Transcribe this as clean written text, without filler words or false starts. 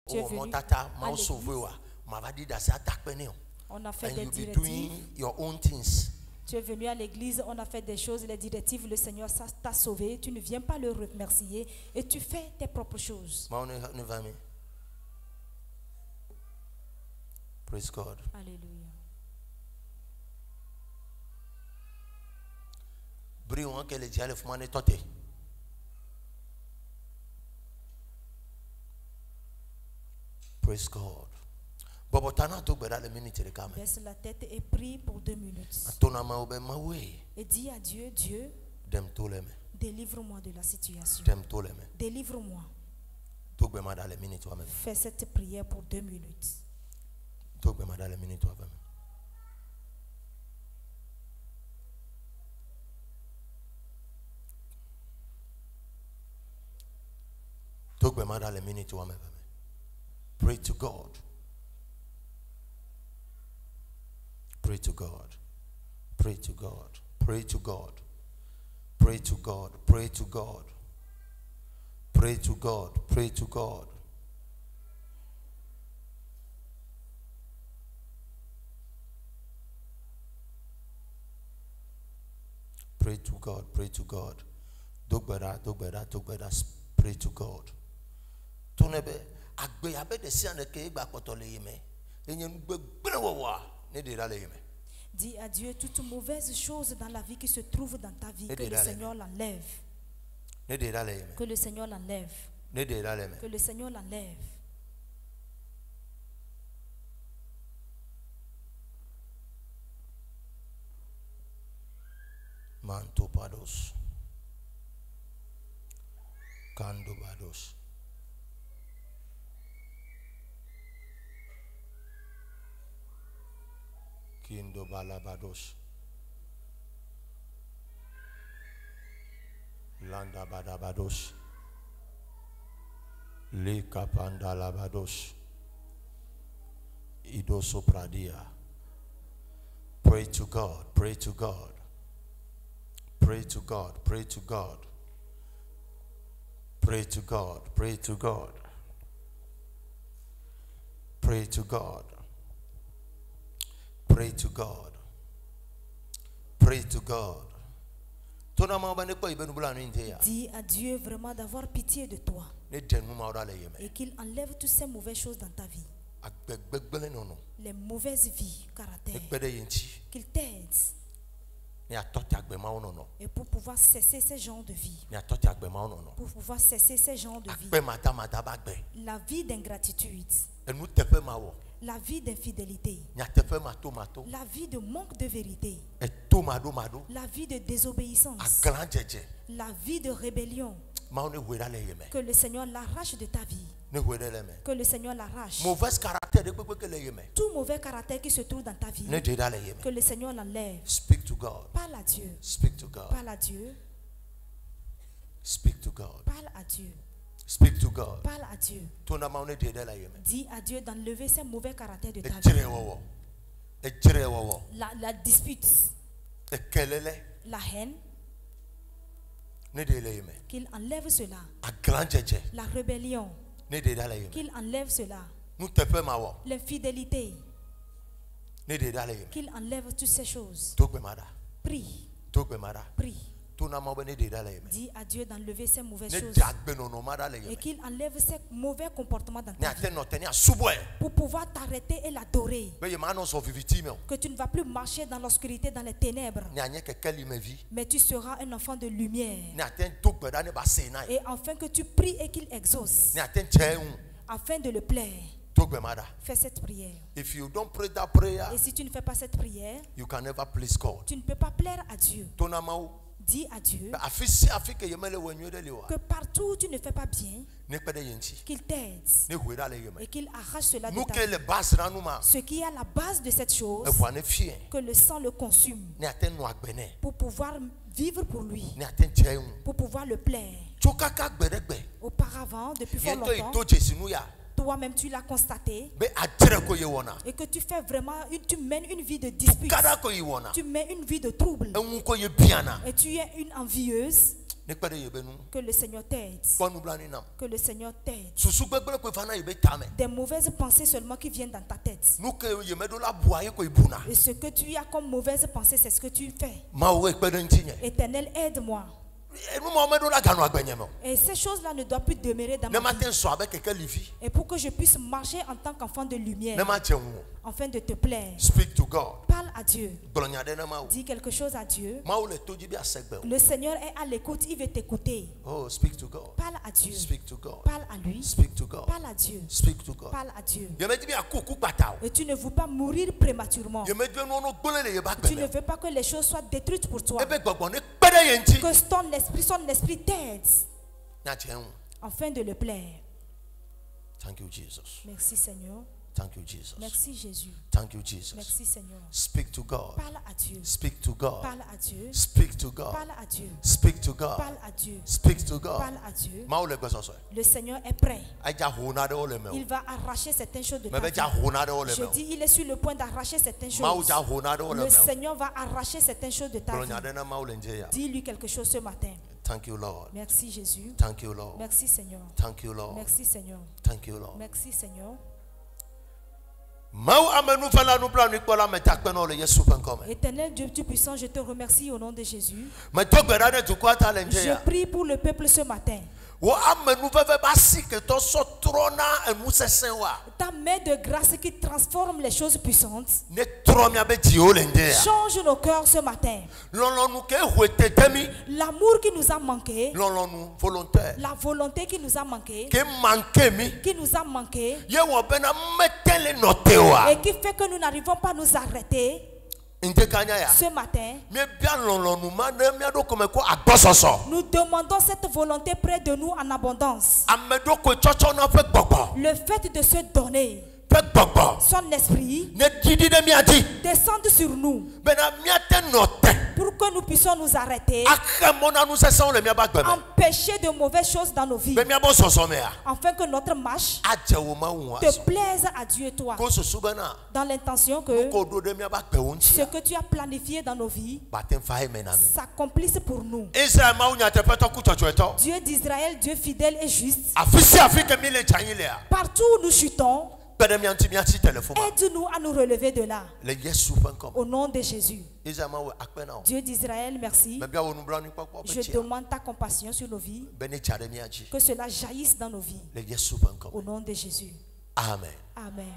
Tu es venu à l'église. On a fait des directives. Tu es venu à l'église, on a fait des choses, les directives, le Seigneur t'a sauvé. Tu ne viens pas le remercier et tu fais tes propres choses. Praise God. Alléluia. Praise God. Baisse la tête et prie pour 2 minutes. Et dis à Dieu, Dieu, délivre-moi de la situation. Délivre-moi. Fais cette prière pour 2 minutes. Pray to God. Pray to God. Pray to God. Pray to God. Pray to God. Pray to God. Pray to God. Pray to God. Pray to God. Pray to God. Dogbera. Pray to God. Tonebe agbe abe de si aneke igba potole yeme. Enye ngbe gbrewowa ne de la yeme. Dis à Dieu toute mauvaise chose dans la vie qui se trouve dans ta vie, que le Seigneur l'enlève. Que le Seigneur l'enlève. Que le Seigneur l'enlève. Manto pados. Kando bados. Kindo balabados. Landa badabados. Lika pandalabados. Idoso pradia. Pray to God. Pray to God. Pray to God. Pray to God. Pray to God. Pray to God. Pray to God. Pray to God. Pray to God. Dis à Dieu vraiment d'avoir pitié de toi et qu'il enlève toutes ces mauvaises choses dans ta vie. Les mauvaises vies, caractère. Qu'il t'aide. Et pour pouvoir cesser ces genres de vie. Pour pouvoir cesser ces genres de vie. La vie d'ingratitude. La vie d'infidélité. La vie de manque de vérité. La vie de désobéissance. La vie de rébellion. Que le Seigneur l'arrache de ta vie. Que le Seigneur l'arrache. Tout mauvais caractère qui se trouve dans ta vie. Que le Seigneur l'enlève. Speak to God. Parle à Dieu. Speak to God. Parle à Dieu. Speak to God. Parle à Dieu. Speak to God. Parle à Dieu. Dis à Dieu d'enlever ces mauvais caractères de ta vie. La dispute. La haine. Qu'il enlève cela. La rébellion. Qu'il enlève cela. L'infidélité. Qu'il enlève toutes ces choses. Prie. Prie. Dis à Dieu d'enlever ces mauvaises choses et qu'il enlève ces mauvais comportements dans ta vie pour pouvoir t'arrêter et l'adorer. Que tu ne vas plus marcher dans l'obscurité, dans les ténèbres, mais tu seras un enfant de lumière. Et afin que tu pries et qu'il exauce, afin de le plaire. Fais cette prière. If you don't pray that prayer, et si tu ne fais pas cette prière, you can never please God. Tu ne peux pas plaire à Dieu. Dis à Dieu que partout où tu ne fais pas bien, qu'il t'aide et qu'il arrache cela de ta vie. Ce qui est à la base de cette chose, que le sang le consume pour pouvoir vivre pour lui, pour pouvoir le plaire. Auparavant, depuis fort longtemps, toi-même tu l'as constaté et que tu fais vraiment, tu mènes une vie de dispute, tu mènes une vie de trouble et tu es une envieuse. Que le Seigneur t'aide. Que le Seigneur t'aide. Des mauvaises pensées seulement qui viennent dans ta tête. Et ce que tu as comme mauvaise pensée, c'est ce que tu fais. Éternel, aide-moi. Et ces choses-là ne doivent plus demeurer dans ma vie. Et pour que je puisse marcher en tant qu'enfant de lumière, afin de te plaire, speak to God. Parle à Dieu. Dis quelque chose à Dieu. Le Seigneur est à l'écoute, il veut t'écouter. Oh, speak to God. Parle à Dieu. Speak to God. Parle à lui. Speak to God. Parle à Dieu. Speak to God. Parle à Dieu. Et tu ne veux pas mourir prématurément. Tu ne veux pas que les choses soient détruites pour toi. Que son esprit t'aide afin de le plaire. Thank you, Jesus. Merci Seigneur. Thank you, Jesus. Merci Jésus. Thank you, Jesus. Merci Seigneur. Speak to God. Parle à Dieu. Speak to God. Parle à Dieu. Speak to God. Parle à Dieu. Speak to God. Parle à Dieu. Speak to God. Parle à Dieu. Le Seigneur est prêt. Il va arracher certaines choses de ta vie. Je dis, il est sur le point d'arracher certaines choses. Le Seigneur va arracher certaines choses de ta vie. Dis-lui quelque chose ce matin. Thank you, Lord. Merci Jésus. Thank you, Lord. Merci Seigneur. Thank you, Lord. Merci Seigneur. Thank you, Lord. Merci Seigneur. Éternel Dieu Tout-Puissant, je te remercie au nom de Jésus. Je prie pour le peuple ce matin. Ta main de grâce qui transforme les choses puissantes. Change nos cœurs ce matin. L'amour qui nous a manqué. La volonté qui nous a manqué. Qui nous a manqué. Et qui fait que nous n'arrivons pas à nous arrêter. Ce matin, nous demandons cette volonté près de nous en abondance. Le fait de se donner, son esprit descende sur nous pour que nous puissions nous arrêter, empêcher de mauvaises choses dans nos vies, afin que notre marche te plaise à Dieu et toi, dans l'intention que ce que tu as planifié dans nos vies s'accomplisse pour nous. Dieu d'Israël, Dieu fidèle et juste, partout où nous chutons, aide-nous à nous relever de là. Au nom de Jésus. Dieu d'Israël, merci. Je demande ta compassion sur nos vies. Que cela jaillisse dans nos vies. Au nom de Jésus. Amen. Amen.